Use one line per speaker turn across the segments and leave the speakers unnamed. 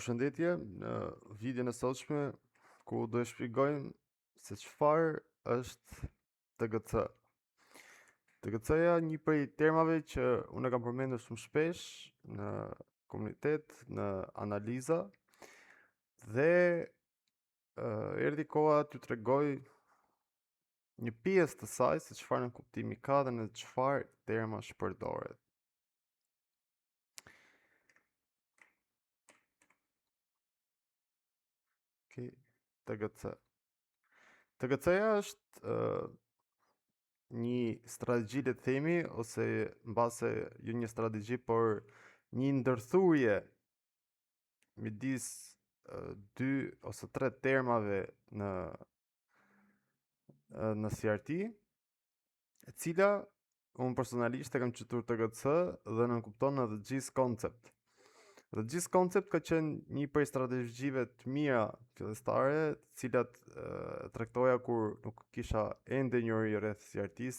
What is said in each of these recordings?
Përshëndetje, në videon e sotshme ku do e shpjegojmë se çfarë është TGC. TGC-ja një prej termave që unë e kam përmendur shumë shpesh në komunitet, në analiza dhe erdhi koha t'ju tregoj një pjesë të saj se çfarë në kuptimi ka dhe në çfarë terma shpërdoret. TGC. TGC-ja është një strategji le të themi, ose mbase jo një strategji, por një ndërthurje midis dy ose tre termave në CRT, e cila unë personalisht e kam quajtur TGC dhe nënkupton kupton në The GIS Concept. The GIS Concept ka qenë një prej strategjive të mira fillestare, të cilat tregtoja kur nuk kisha ende njëri rreth CRT-s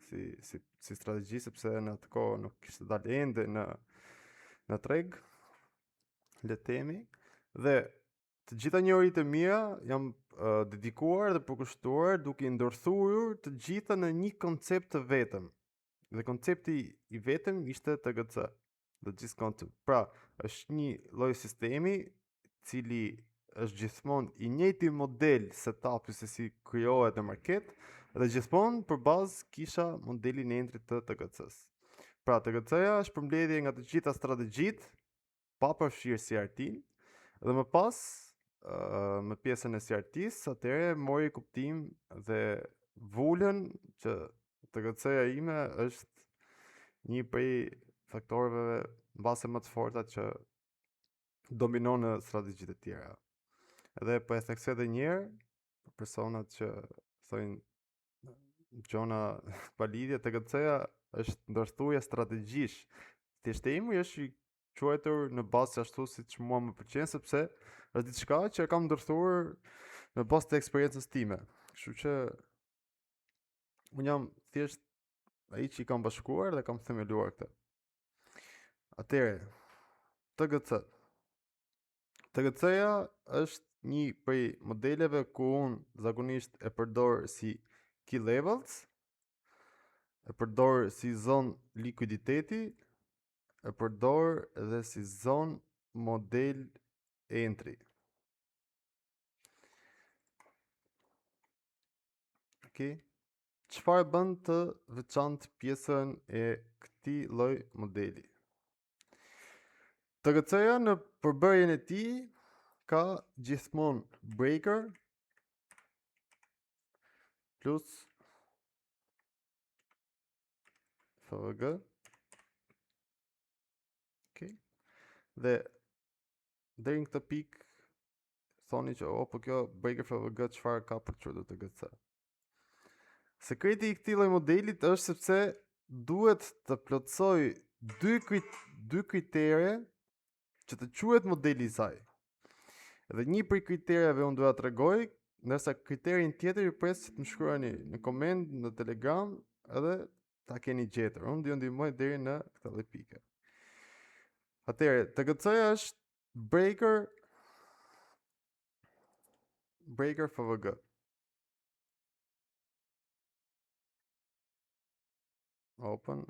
si strategji, sepse në atë kohë nuk kishte dalë ende në treg, le të themi, dhe të gjitha njohuritë e mia jam dedikuar dhe përkushtuar duke i ndërthurur të gjitha në një koncept të vetëm. Dhe koncepti i vetëm ishte TGC, The GIS Concept. Pra, është një lloj sistemi cili është gjithmonë i njëjti model setupi se si krijohet në market dhe gjithmonë përbazë kisha modelin e entrit të TGC-s. Pra, TGC-ja është përmbledhje nga të gjitha strategjitë, pa përfshirë CRT-n, dhe më pas me pjesën e CRT-s, atëherë mori kuptim dhe vulën që TGC-ja ime është një prej faktorëve mbase më të forta që dominon në strategjitë e tjera. Edhe po e theksoj edhe një herë për personat që thonë gjona pa lidhje, TGC-ja është ndërthurje strategjish. Thjeshtimi është i quajtur në bazë ashtu siç mua më pëlqen, sepse është diçka që e kam ndërthuar në bazë të eksperiencës time. Kështu që unë jam thjesht ai që i kam bashkuar dhe kam themeluar këtë. Atëherë, TGC. TGC-ja është një prej modeleve ku unë zakonisht e përdor si key levels, e përdor si zonë likuiditeti, e përdor edhe si zonë model entry. Çfarë bën të veçantë pjesën e këtij lloj modeli? TGC-ja në përbërjen e tij ka gjithmonë breaker plus FVG. Dhe deri në këtë pikë thoni që po kjo breaker FVG çfarë ka për të quajtur TGC? Sekreti i këtij lloj modelit është sepse duhet të plotësoj dy kritere që të quhet modeli i saj. Dhe një prej kritereve unë do t'ja tregoj, ndërsa kriterin tjetër ju pres që të më shkruani në koment, në Telegram, edhe ta keni gjetur. Unë do ju ndihmoj deri në këtë lloj pike. Atëherë, TGC-ja është breaker FVG. Open,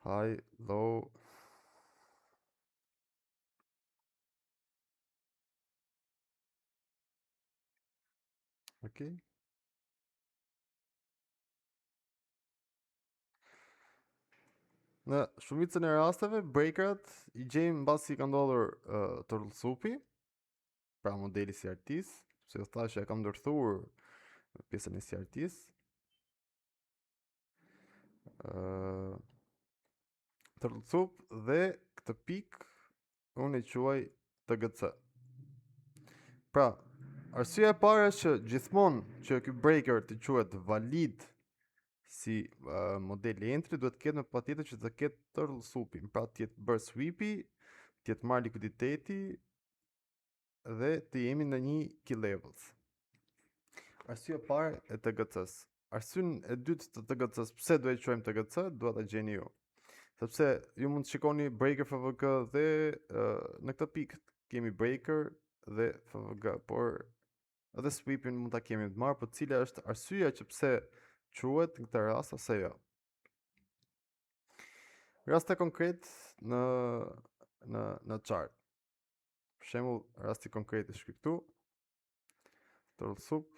high, low. Okay. Në shumicën e rasteve, breakerat i gjejmë mbasi ka ndodhur turtlesupi, pra modeli CRT-s, se u thashë e kam ndërthuar pjesën e CRT-s. Turtlesup dhe këtë pikë unë e quaj TGC. Pra, arsyeja e parë është që gjithmonë që ky breaker të quhet valid si model entry, duhet të ketë me patjetër që të ketë turtlesupin, pra të jetë bërë sweepi, të jetë marrë likuiditeti dhe të jemi në një key levels. Arsyeja e parë e TGC-s. Arsyeja e dytë të TGC-s, pse do e quajmë TGC, duhet ta gjeni ju. Sepse ju mund të shikoni breaker FVG dhe në këtë pikë kemi breaker dhe FVG, por edhe sweepin mund ta kemi të marrë, por cila është arsyeja që pse quhet në këtë rast ose jo. Raste konkret në chart. Për shembull, rasti konkret është këtu. Turtle soup,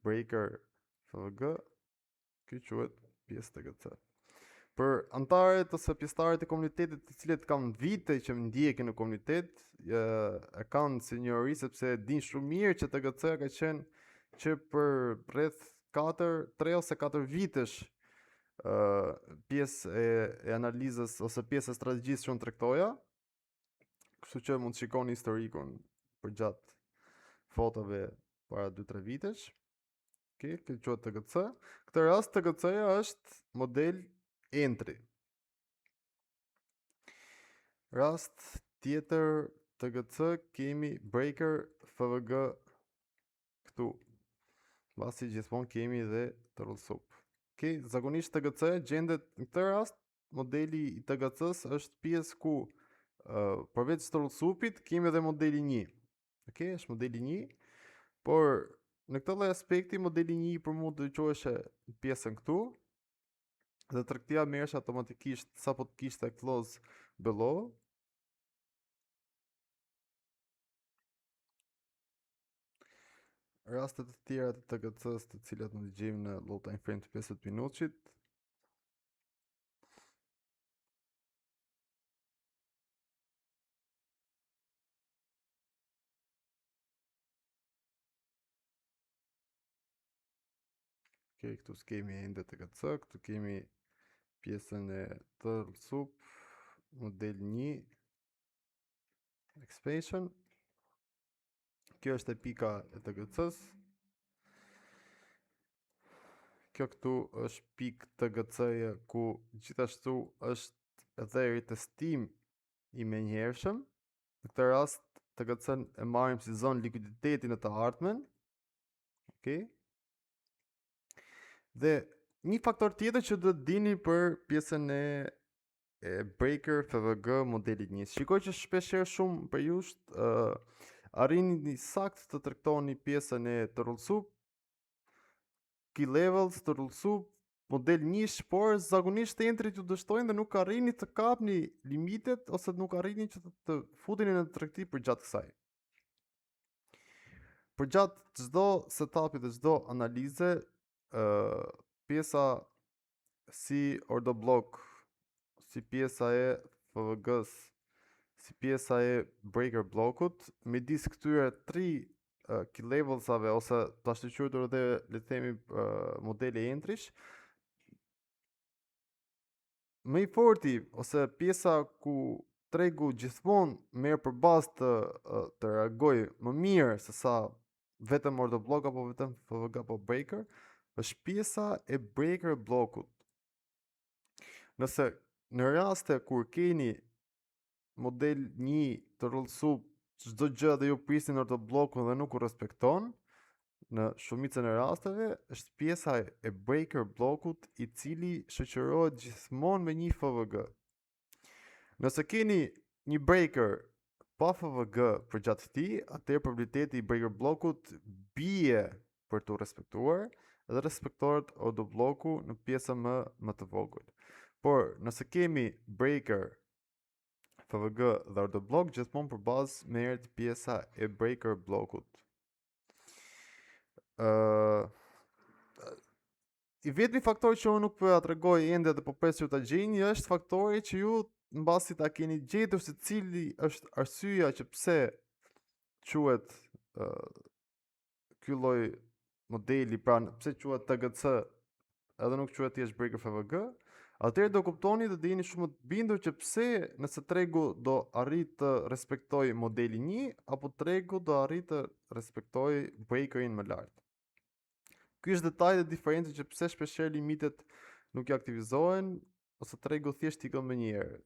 breaker FVG, ky quhet pjesë TGC. Për antarët ose pjesëtarët e komunitetit të cilët kanë vite që ndjeken në komunitet, e kanë si njohuri sepse din shumë mirë që TGC ka qenë që për rreth 3 ose 4 vitesh pjesë e analizës ose pjesë e strategjisë që unë tregtoja. Kështu që mund të shikoni historikun përgjatë fotove para 2-3 vitesh. Okej, kjo quhet TGC. Këtë rast TGC-ja është model entry. Rast tjetër TGC kemi breaker FVG këtu. Mbasi gjithmonë kemi dhe turtle soup. Okej, zakonisht TGC gjendet në këtë rast modeli i TGC-s është pjesë ku përveç turtle soupit kemi edhe modeli 1. Okej, është modeli 1, por në këtë lloj aspekti modeli 1 për mua do të quheshe pjesën këtu. Dhe tregtia merresh automatikisht sapo të kishte close below. Rastet të tjera të TGC-s të cilat në gjejmë në low time frame të 50 minutit. Okej, këtu s'kemi ende TGC, këtu kemi pjesën e turtle soup, model 1, expansion. Kjo është e pika e TGC-s. Kjo këtu është pikë TGC-ja ku gjithashtu është edhe retestim i menjëhershëm. Në këtë rast TGC-n e marrim si zonë likuiditeti në të ardhmen. Okej. Dhe një faktor tjetër që do të dini për pjesën e breaker FVG modelit 1. Shikoj që shpeshherë shumë për ju arrini sakt të tregtoni pjesën e turtle soup, key levels, turtle soup, model 1, por zakonisht entrit ju dështojnë dhe nuk arrini të kapni limitet ose nuk arrini që të futeni në tregti përgjatë kësaj. Përgjatë çdo setupi dhe çdo analize, pjesa si order block, si pjesa e FVG-s, si pjesa e breaker blockut, midis këtyre 3 key levelsave ose tash të quajtur edhe le të themi modeli entrysh, më i forti ose pjesa ku tregu gjithmonë merr përballë të reagoj më mirë se sa vetëm order block apo vetëm FVG apo breaker, është pjesa e breaker blockut. Nëse në raste kur keni model 1 turtle soup, çdo gjë dhe ju prisni order blockun dhe nuk u respekton, në shumicën e rasteve është pjesa e breaker blockut i cili shoqërohet gjithmonë me një FVG. Nëse keni një breaker pa FVG përgjatë këtij, atëherë probabiliteti i breaker blockut bie për të respektuar dhe respektohet order blocku në pjesën më të vogël. Por nëse kemi breaker, FVG dhe order block, gjithmonë për bazë merret pjesa e breaker blockut. I vetmi faktor që unë nuk po ja tregoj ende dhe po pres që ta gjeni është faktori që ju mbasi ta keni gjetur se cili është arsyeja që pse quhet ky lloj modeli, pra pse quhet TGC edhe nuk quhet thjesht breaker FVG, atëherë do kuptoni dhe do jeni shumë të bindur që pse nëse tregu do arrit të respektoj modelin 1 apo tregu do arrit të respektoj breakerin më lart. Ky është detaj dhe diferencë që pse shpeshherë limitet nuk i aktivizohen ose tregu thjesht ikën më njëherë.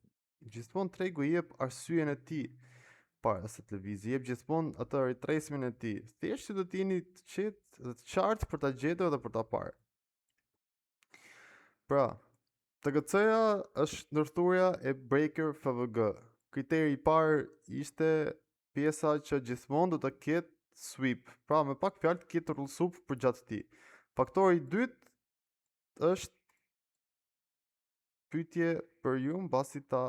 Gjithmonë tregu i jep arsyeën e tij para se të lëvizë, jep gjithmonë atë retracemin e tij. Thjesht do të jeni të qetë dhe të qartë për ta gjetur dhe për ta parë. Pra, TGC-ja është ndërthurja e breaker FVG. Kriteri I parë ishte pjesa që gjithmonë do të ketë sweep, pra me pak fjalë të ketë rrullsup për gjatë tij. Faktori I dytë është pyetje për ju mbasi ta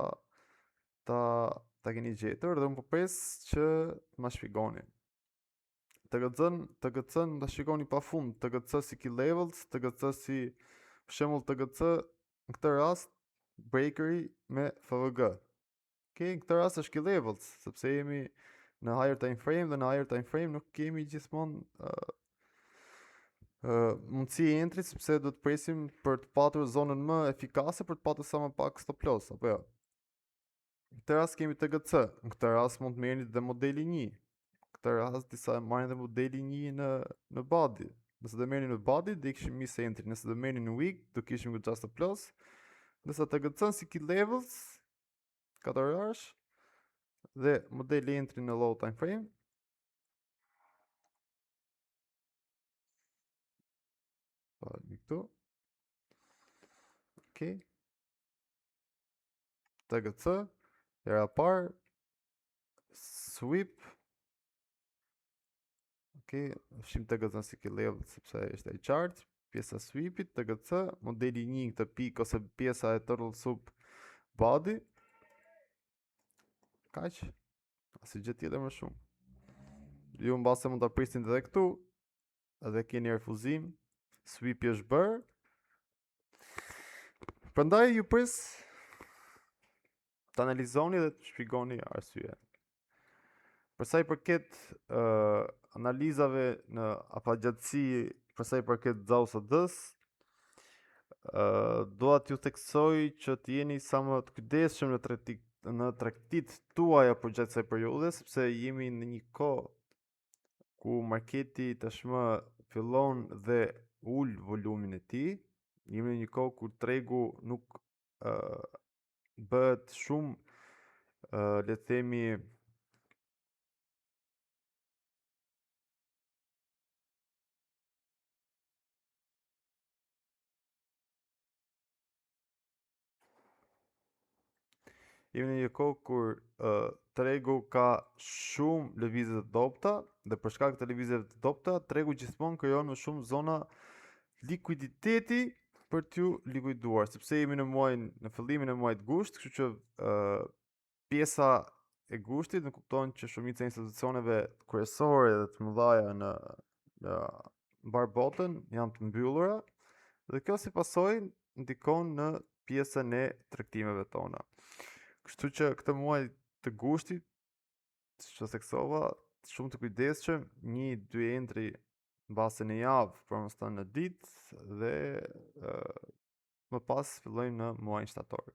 keni gjetur dhe unë po pres që ma shpjegoni. TGC-n ta shikoni pafund, TGC si key levels, TGC si për shembull TGC në këtë rast breakeri me FVG. Okej, në këtë rast është key levels, sepse jemi në higher time frame dhe në higher time frame nuk kemi gjithmonë mundësi entry sepse do të presim për të patur zonën më efikase për të patur sa më pak stop loss, apo jo. Në këtë rast kemi TGC, në këtë rast mund të merrni dhe modeli 1. Në këtë rast disa marrin dhe modeli 1 në body. Nëse do merrni në body, do kishim miss entry. Nëse do merrni në week, do kishim goxha stop loss. Nëse TGC si key levels 4 orësh dhe modeli entry në low time frame. Këtu. Okej. TGC, era parë, sweep. Okej, fshim TGC si key level sepse është e qartë. Pjesa sweepit, TGC, modeli 1 këtë pikë ose pjesa e turtle soup body. Kaq. Asnjë gjë tjetër më shumë. Ju mbase mund ta prisni edhe këtu. Edhe keni refuzim. Sweepi është bërë. Prandaj ju pres të analizoni dhe të shpjegoni arsye. Për sa I përket analizave në afatgjatësi, për sa I përket XAUSD-s, dua t'ju theksoj që të jeni sa më të kujdesshëm në tregtit tuaja për gjatë kësaj periudhe, sepse jemi në një kohë ku marketi tashmë fillon dhe ul volumin e tij. Jemi në një kohë ku tregu nuk bëhet shumë, le të themi, jemi në një kohë kur tregu ka shumë lëvizje të dobta dhe për shkak të lëvizjeve të dobta, tregu gjithmonë krijon më shumë zona likuiditeti për t'ju likuiduar, sepse jemi në fillimin e muajit gusht, kështu që pjesa e gushtit në kupton që shumica e institucioneve kryesore dhe të mëdha në mbar botën janë të mbyllura dhe kjo si pasojë ndikon në pjesën e tregtimeve tona. Kështu që këtë muaj të gushtit, që theksova, shumë të kujdesshëm, 1-2 entry mbase në javë, për mos thënë në ditë dhe më pas fillojmë në muajin shtator.